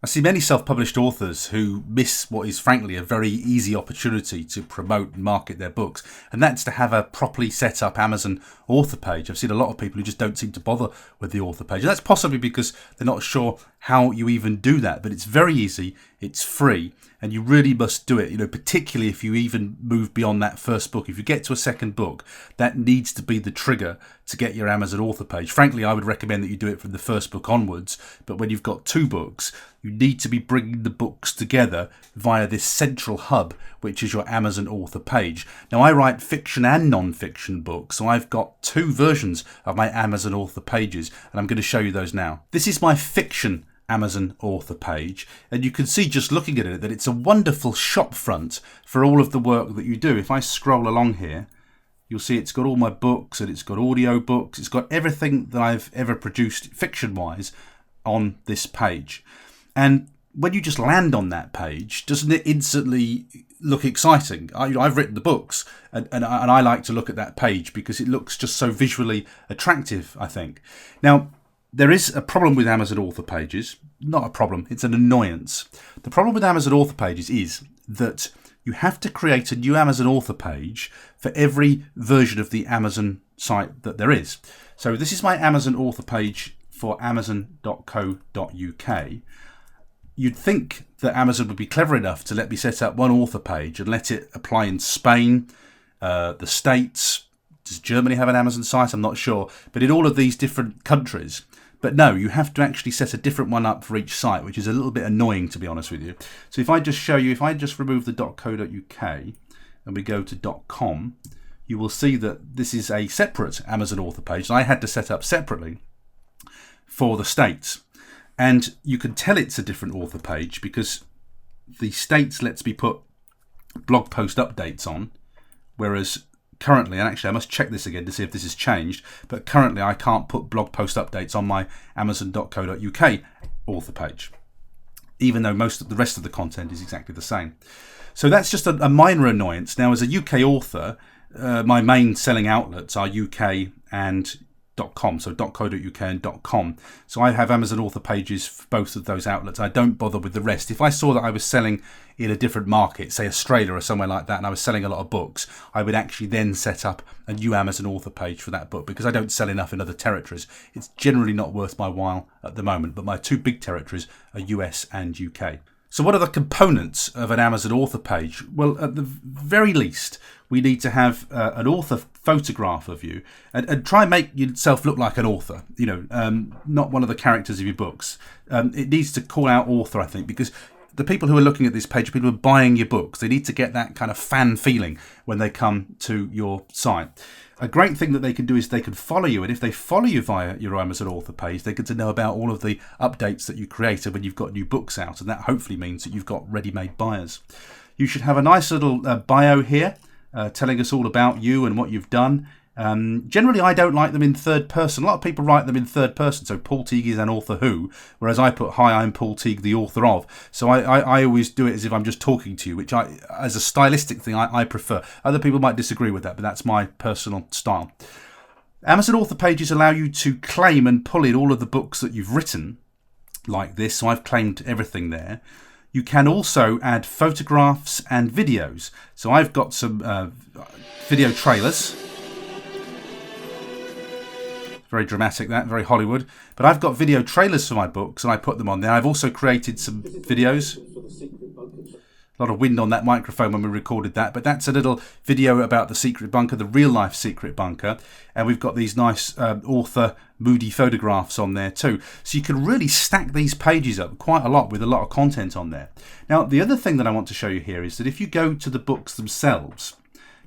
I see many self-published authors who miss what is frankly a very easy opportunity to promote and market their books, and that's to have a properly set up Amazon author page. I've seen a lot of people who just don't seem to bother with the author page, and that's possibly because they're not sure how you even do that. But it's very easy, it's free, and you really must do it, particularly if you even move beyond that first book. If you get to a second book, that needs to be the trigger to get your Amazon author page. Frankly, I would recommend that you do it from the first book onwards, but when you've got 2 books, you need to be bringing the books together via this central hub, which is your Amazon author page. Now, I write fiction and non-fiction books, so I've got 2 versions of my Amazon author pages, and I'm going to show you those now. This is my fiction Amazon author page, and you can see just looking at it that it's a wonderful shop front for all of the work that you do. If I scroll along here, you'll see it's got all my books, and it's got audio books, it's got everything that I've ever produced fiction-wise on this page. And when you just land on that page, doesn't it instantly look exciting? I've written the books, and I like to look at that page because it looks just so visually attractive, I think. Now, there is a problem with Amazon author pages. Not a problem, it's an annoyance. The problem with Amazon author pages is that you have to create a new Amazon author page for every version of the Amazon site that there is. So this is my Amazon author page for amazon.co.uk. You'd think that Amazon would be clever enough to let me set up one author page and let it apply in Spain, the States. Does Germany have an Amazon site? I'm not sure. But in all of these different countries. But no, you have to actually set a different one up for each site, which is a little bit annoying, to be honest with you. So if I just show you, if I just remove the .co.uk and we go to .com, you will see that this is a separate Amazon author page that I had to set up separately for the States. And you can tell it's a different author page because the States lets me put blog post updates on, whereas currently, and actually I must check this again to see if this has changed, but currently I can't put blog post updates on my amazon.co.uk author page, even though most of the rest of the content is exactly the same. So that's just a minor annoyance. Now, as a UK author, my main selling outlets are UK and .com, so .co.uk and .com. So I have Amazon author pages for both of those outlets. I don't bother with the rest. If I saw that I was selling in a different market, say Australia or somewhere like that, and I was selling a lot of books, I would actually then set up a new Amazon author page for that book because I don't sell enough in other territories. It's generally not worth my while at the moment, but my 2 big territories are US and UK. So what are the components of an Amazon author page? Well, at the very least, we need to have an author photograph of you and try and make yourself look like an author, not one of the characters of your books. It needs to call out author, I think, because the people who are looking at this page are people who are buying your books. They need to get that kind of fan feeling when they come to your site. A great thing that they can do is they can follow you, and if they follow you via your Amazon author page, they get to know about all of the updates that you created when you've got new books out, and that hopefully means that you've got ready-made buyers. You should have a nice little bio here telling us all about you and what you've done. Generally, I don't like them in third person. A lot of people write them in third person. So Paul Teague is an author who, whereas I put, hi, I'm Paul Teague, the author of. So I always do it as if I'm just talking to you, which as a stylistic thing, I prefer. Other people might disagree with that, but that's my personal style. Amazon author pages allow you to claim and pull in all of the books that you've written like this. So I've claimed everything there. You can also add photographs and videos. So I've got some video trailers. Very dramatic, that, very Hollywood. But I've got video trailers for my books and I put them on there. I've also created some videos. A lot of wind on that microphone when we recorded that, but that's a little video about the secret bunker, the real life secret bunker. And we've got these nice author moody photographs on there too. So you can really stack these pages up quite a lot with a lot of content on there. Now, the other thing that I want to show you here is that if you go to the books themselves,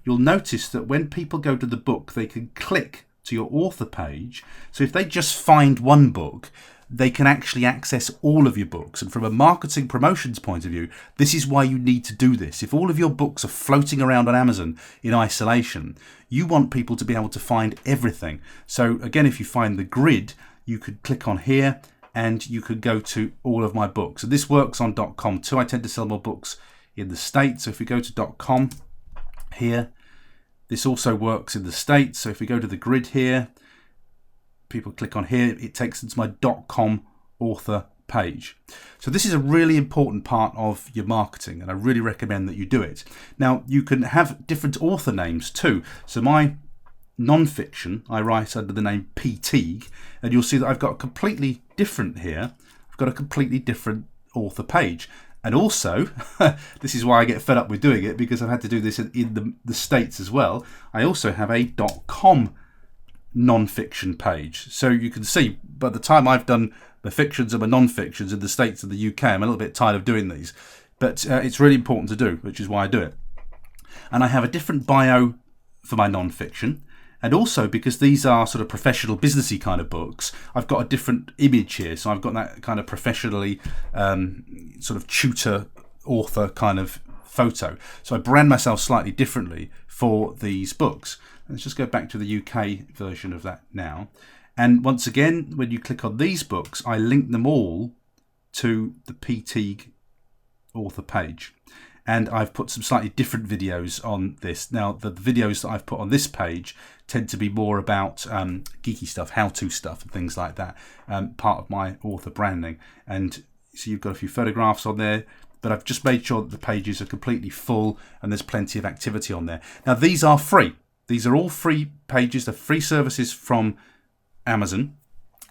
you'll notice that when people go to the book, they can click to your author page. So if they just find one book, they can actually access all of your books. And from a marketing promotions point of view, this is why you need to do this. If all of your books are floating around on Amazon in isolation, you want people to be able to find everything. So again, if you find the grid, you could click on here and you could go to all of my books. And this works on .com too. I tend to sell more books in the States. So if we go to .com here, this also works in the States. So if we go to the grid here, people click on here, it takes them to my .com author page. So this is a really important part of your marketing, and I really recommend that you do it. Now, you can have different author names too. So my nonfiction, I write under the name P. Teague, and you'll see that I've got a completely different here. I've got a completely different author page. And also, this is why I get fed up with doing it, because I've had to do this in the States as well. I also have a .com non-fiction page. So you can see by the time I've done the fictions and my non-fictions in the States and the UK, I'm a little bit tired of doing these. But it's really important to do, which is why I do it. And I have a different bio for my non-fiction. And also, because these are sort of professional, businessy kind of books, I've got a different image here. So I've got that kind of professionally sort of tutor author kind of photo. So I brand myself slightly differently for these books. Let's just go back to the UK version of that now. And once again, when you click on these books, I link them all to the P. Teague author page. And I've put some slightly different videos on this. Now, the videos that I've put on this page tend to be more about geeky stuff, how-to stuff and things like that, part of my author branding. And so you've got a few photographs on there, but I've just made sure that the pages are completely full and there's plenty of activity on there. Now, these are free. These are all free pages. They're free services from Amazon.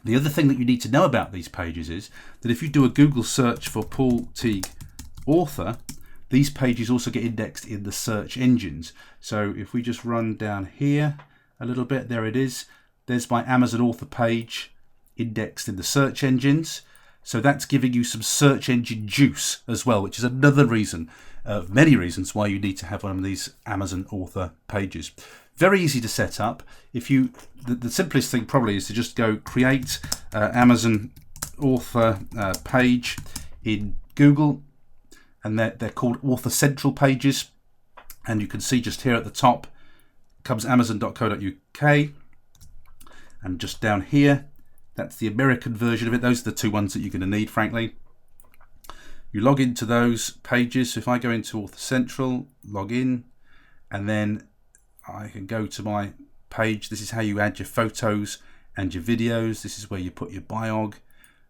The other thing that you need to know about these pages is that if you do a Google search for Paul Teague author, these pages also get indexed in the search engines. So if we just run down here a little bit, there it is. There's my Amazon author page indexed in the search engines. So that's giving you some search engine juice as well, which is another reason, many reasons why you need to have one of these Amazon author pages. Very easy to set up. If you, the simplest thing probably is to just go create Amazon author page in Google. And they're called Author Central pages. And you can see just here at the top comes amazon.co.uk. And just down here, that's the American version of it. Those are the two ones that you're going to need, frankly. You log into those pages. So if I go into Author Central, log in, and then I can go to my page. This is how you add your photos and your videos. This is where you put your biog.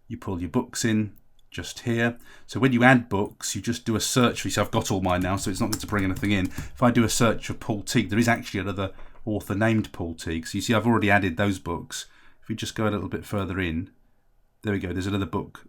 You pull your books in. Just here. So when you add books, you just do a search for. So I've got all mine now, so it's not going to bring anything in. If I do a search for Paul Teague, there is actually another author named Paul Teague. So you see I've already added those books. If we just go a little bit further in, there we go. There's another book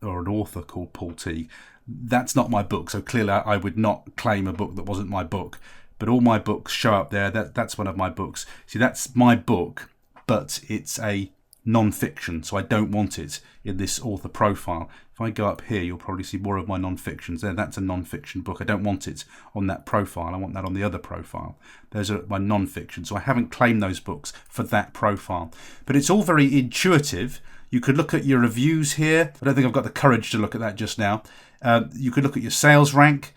or an author called Paul Teague. That's not my book, so clearly I would not claim a book that wasn't my book. But all my books show up there. That's one of my books. See, that's my book, but it's a non-fiction, so I don't want it in this author profile. If I go up here, you'll probably see more of my non-fictions there. That's a non-fiction book. I don't want it on that profile. I want that on the other profile. Those are my non-fiction, so I haven't claimed those books for that profile. But it's all very intuitive. You could look at your reviews here. I don't think I've got the courage to look at that just now. You could look at your sales rank.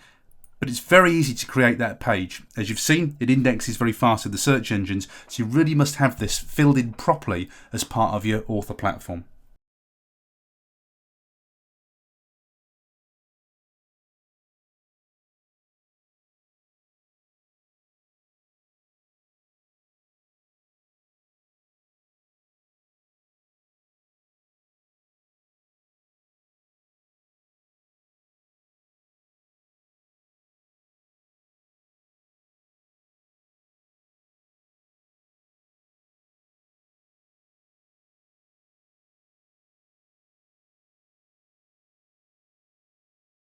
But it's very easy to create that page. As you've seen, it indexes very fast in the search engines, so you really must have this filled in properly as part of your author platform.